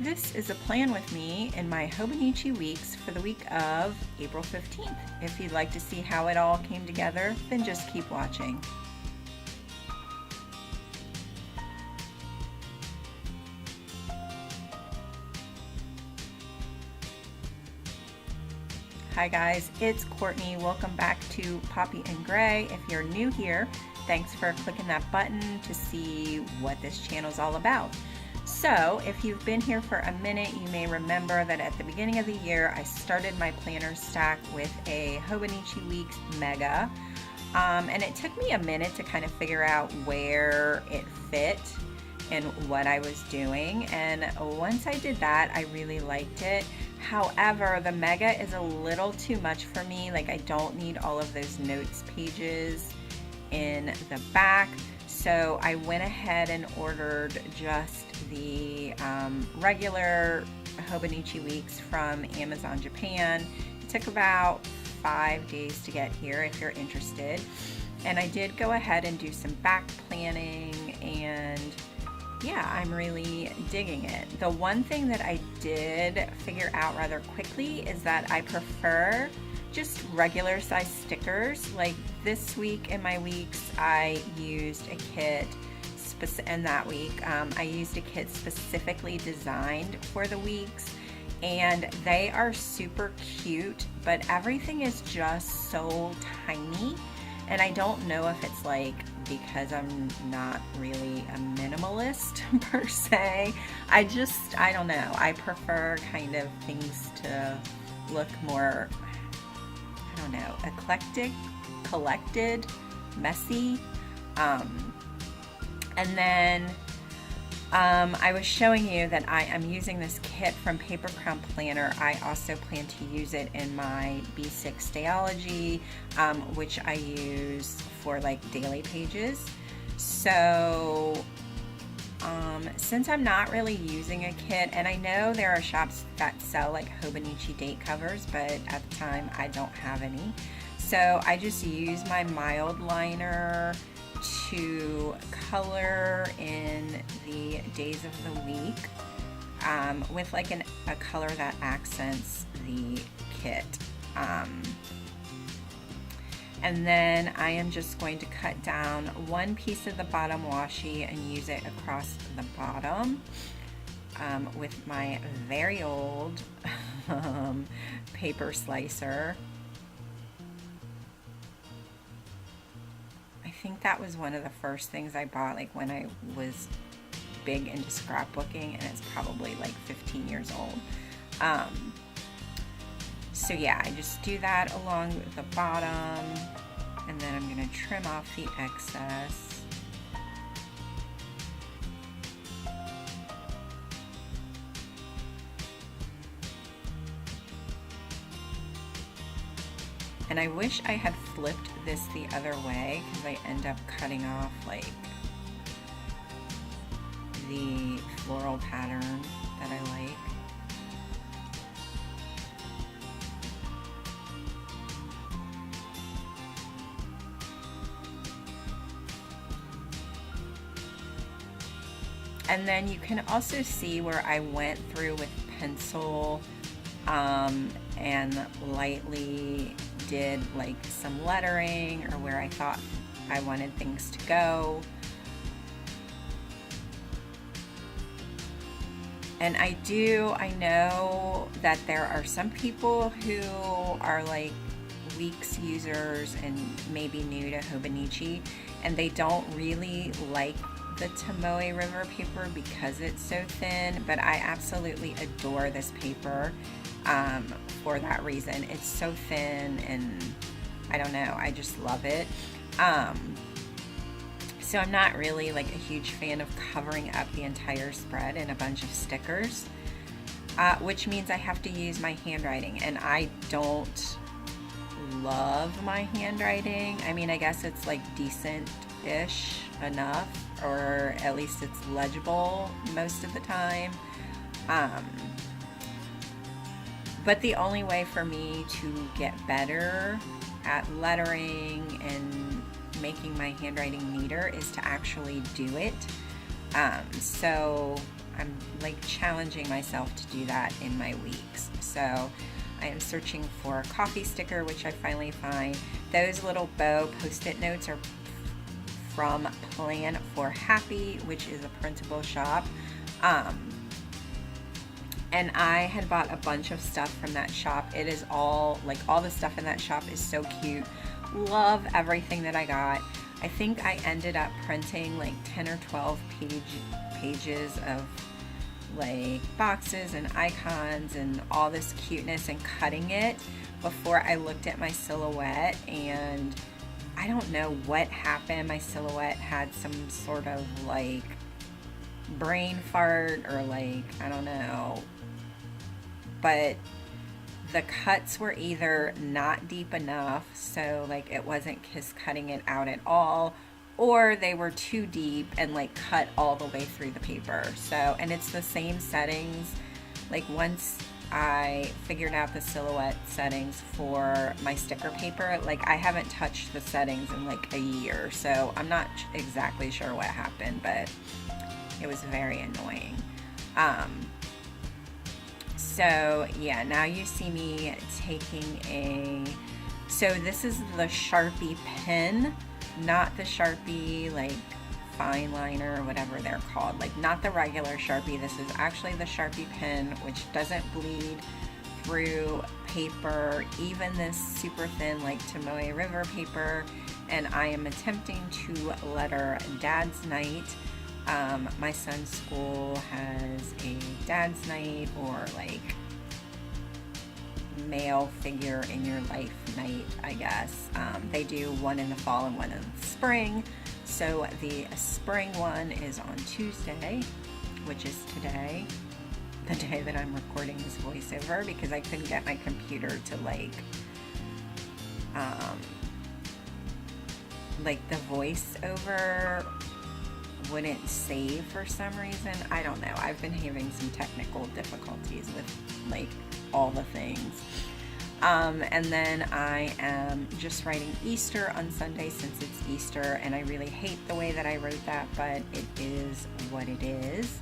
This is a plan with me in my Hobonichi Weeks for the week of April 15th. If you'd like to see how it all came together, then just keep watching. Hi guys, it's Courtney. Welcome back to Poppy and Gray. If you're new here, thanks for clicking that button to see what this channel is all about. So if you've been here for a minute, you may remember that at the beginning of the year, I started my planner stack with a Hobonichi Weeks Mega. And it took me a minute to kind of figure out where it fit and what I was doing. And once I did that, I really liked it. However, the Mega is a little too much for me. Like, I don't need all of those notes pages in the back. So I went ahead and ordered just the regular Hobonichi Weeks from Amazon Japan. It took about 5 days to get here if you're interested. And I did go ahead and do some back planning, and yeah, I'm really digging it. The one thing that I did figure out rather quickly is that I prefer just regular size stickers. Like this week in my weeks, I used a kit, and that week I used a kit specifically designed for the weeks, and they are super cute, but everything is just so tiny. And I don't know if it's like because I'm not really a minimalist per se. I don't know. I prefer kind of things to look more, I don't know, eclectic, collected, messy. And then I was showing you that I am using this kit from Paper Crown Planner. I also plan to use it in my B6 Stayology, which I use for like daily pages. So since I'm not really using a kit, and I know there are shops that sell like Hobonichi date covers, but at the time I don't have any. So I just use my mild liner to color in the days of the week with like a color that accents the kit. And then I am just going to cut down one piece of the bottom washi and use it across the bottom with my very old paper slicer. I think that was one of the first things I bought, like when I was big into scrapbooking, and it's probably like 15 years old. So yeah, I just do that along the bottom, and then I'm going to trim off the excess. And I wish I had flipped this the other way, because I end up cutting off like the floral pattern that I like. And then you can also see where I went through with pencil and lightly did like some lettering, or where I thought I wanted things to go. And I know that there are some people who are like Weeks users and maybe new to Hobonichi, and they don't really like the Tomoe River paper because it's so thin, but I absolutely adore this paper for that reason. It's so thin, and I don't know, I just love it. So I'm not really like a huge fan of covering up the entire spread in a bunch of stickers, which means I have to use my handwriting, and I don't love my handwriting. I mean, I guess it's like decent-ish enough, or at least it's legible most of the time. But the only way for me to get better at lettering and making my handwriting neater is to actually do it. So I'm like challenging myself to do that in my weeks. So I am searching for a coffee sticker, which I finally find. Those little bow post-it notes are from Plan for Happy, which is a printable shop. And I had bought a bunch of stuff from that shop. It is all the stuff in that shop is so cute. Love everything that I got. I think I ended up printing like 10 or 12 pages of like boxes and icons and all this cuteness and cutting it before I looked at my silhouette, and I don't know what happened. My silhouette had some sort of like brain fart or like, I don't know, but the cuts were either not deep enough, so like it wasn't just cutting it out at all, or they were too deep and like cut all the way through the paper. So, and it's the same settings. Like once I figured out the silhouette settings for my sticker paper, like I haven't touched the settings in like a year, so I'm not exactly sure what happened, but it was very annoying. So yeah, now you see me taking so this is the Sharpie pen, not the Sharpie like fine liner or whatever they're called, like not the regular Sharpie. This is actually the Sharpie pen, which doesn't bleed through paper, even this super thin like Tomoe River paper. And I am attempting to letter Dad's Night. My son's school has a Dad's Night, or like male figure in your life night, I guess. They do one in the fall and one in the spring. So the spring one is on Tuesday, which is today, the day that I'm recording this voiceover, because I couldn't get my computer to like the voiceover wouldn't save for some reason. I don't know. I've been having some technical difficulties with like all the things. And then I am just writing Easter on Sunday since it's Easter, and I really hate the way that I wrote that, but it is what it is.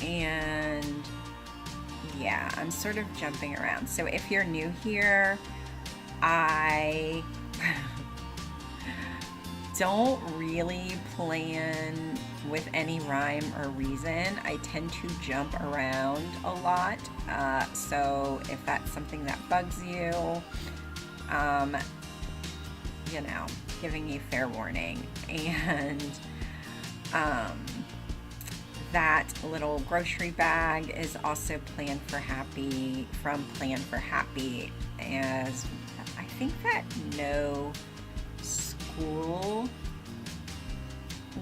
And yeah, I'm sort of jumping around. So if you're new here, I don't really plan with any rhyme or reason. I tend to jump around a lot. So if that's something that bugs you, you know, giving you fair warning. And that little grocery bag is also Plan for Happy, from Plan for Happy, as I think that no school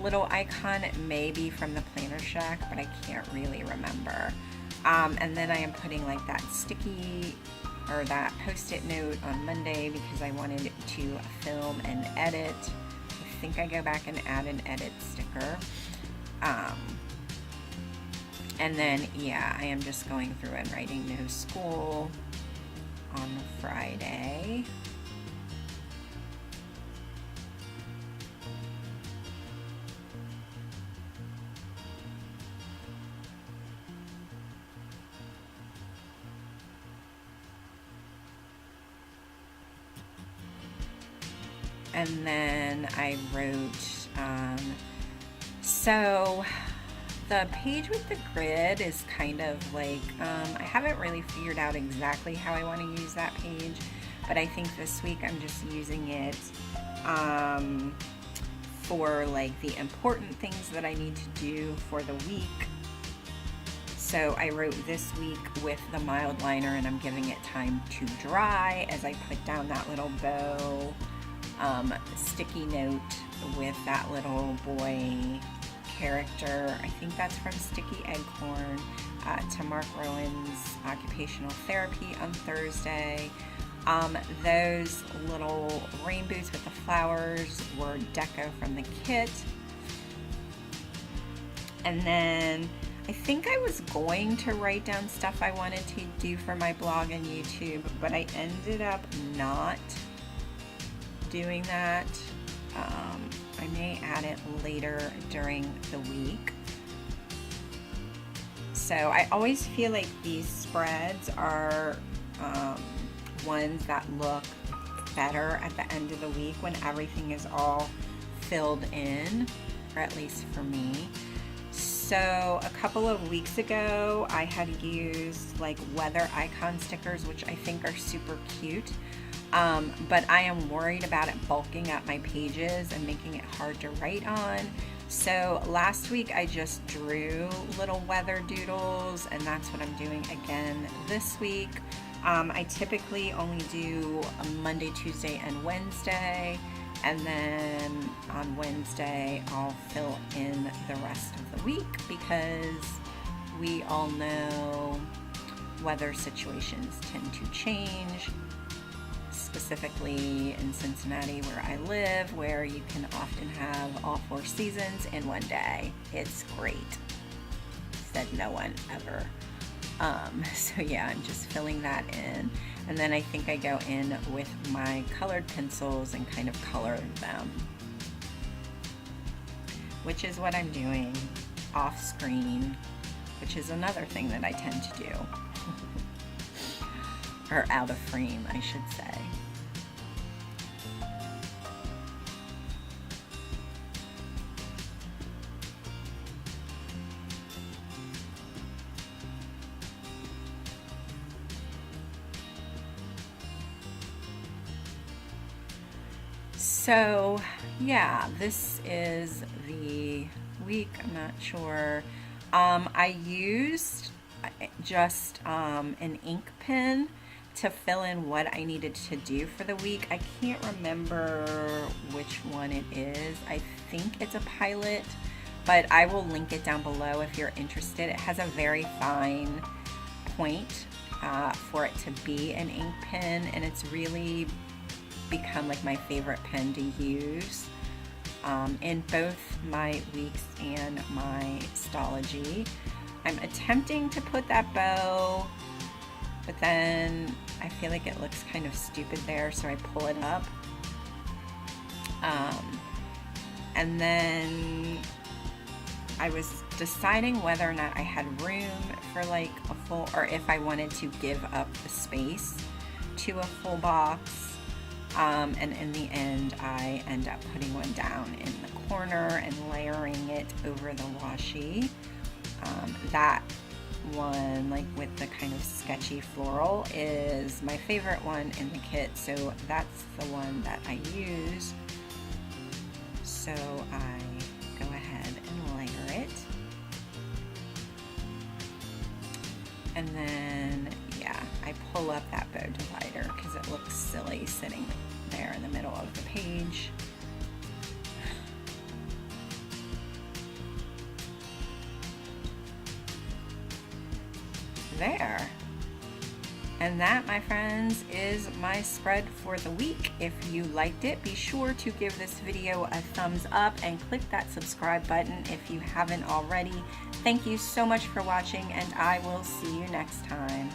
little icon may be from the Planner Shack, but I can't really remember. And then I am putting like that sticky or that post-it note on Monday because I wanted to film and edit. I think I go back and add an edit sticker. And then, yeah, I am just going through and writing no school on Friday. And then I wrote, so the page with the grid is kind of like, I haven't really figured out exactly how I want to use that page, but I think this week I'm just using it for like the important things that I need to do for the week. So I wrote this week with the mild liner, and I'm giving it time to dry as I put down that little bow sticky note with that little boy character. I think that's from Sticky Eggcorn, to Mark Rowan's Occupational Therapy on Thursday. Those little rain boots with the flowers were deco from the kit. And then I think I was going to write down stuff I wanted to do for my blog and YouTube, but I ended up not doing that. I may add it later during the week. So I always feel like these spreads are ones that look better at the end of the week when everything is all filled in, or at least for me. So a couple of weeks ago, I had used like weather icon stickers, which I think are super cute. But I am worried about it bulking up my pages and making it hard to write on. So last week I just drew little weather doodles, and that's what I'm doing again this week. I typically only do a Monday, Tuesday, and Wednesday, and then on Wednesday I'll fill in the rest of the week because we all know weather situations tend to change, specifically in Cincinnati where I live, where you can often have all 4 seasons in one day. It's great. Said no one ever. So yeah, I'm just filling that in. And then I think I go in with my colored pencils and kind of color them, which is what I'm doing off screen, which is another thing that I tend to do. Or out of frame, I should say. So yeah, this is the week. I'm not sure. I used just an ink pen to fill in what I needed to do for the week. I can't remember which one it is. I think it's a Pilot, but I will link it down below if you're interested. It has a very fine point for it to be an ink pen, and it's really become like my favorite pen to use in both my weeks and my Stology. I'm attempting to put that bow, but then I feel like it looks kind of stupid there, so I pull it up. And then I was deciding whether or not I had room for like a full, or if I wanted to give up the space to a full box. And in the end, I end up putting one down in the corner and layering it over the washi. That one, like with the kind of sketchy floral, is my favorite one in the kit, so that's the one that I use. So I go ahead and layer it. And then, yeah, I pull up that bow divider because it looks silly sitting there in the middle of the page. There. And that, my friends, is my spread for the week. If you liked it, be sure to give this video a thumbs up and click that subscribe button if you haven't already. Thank you so much for watching, and I will see you next time.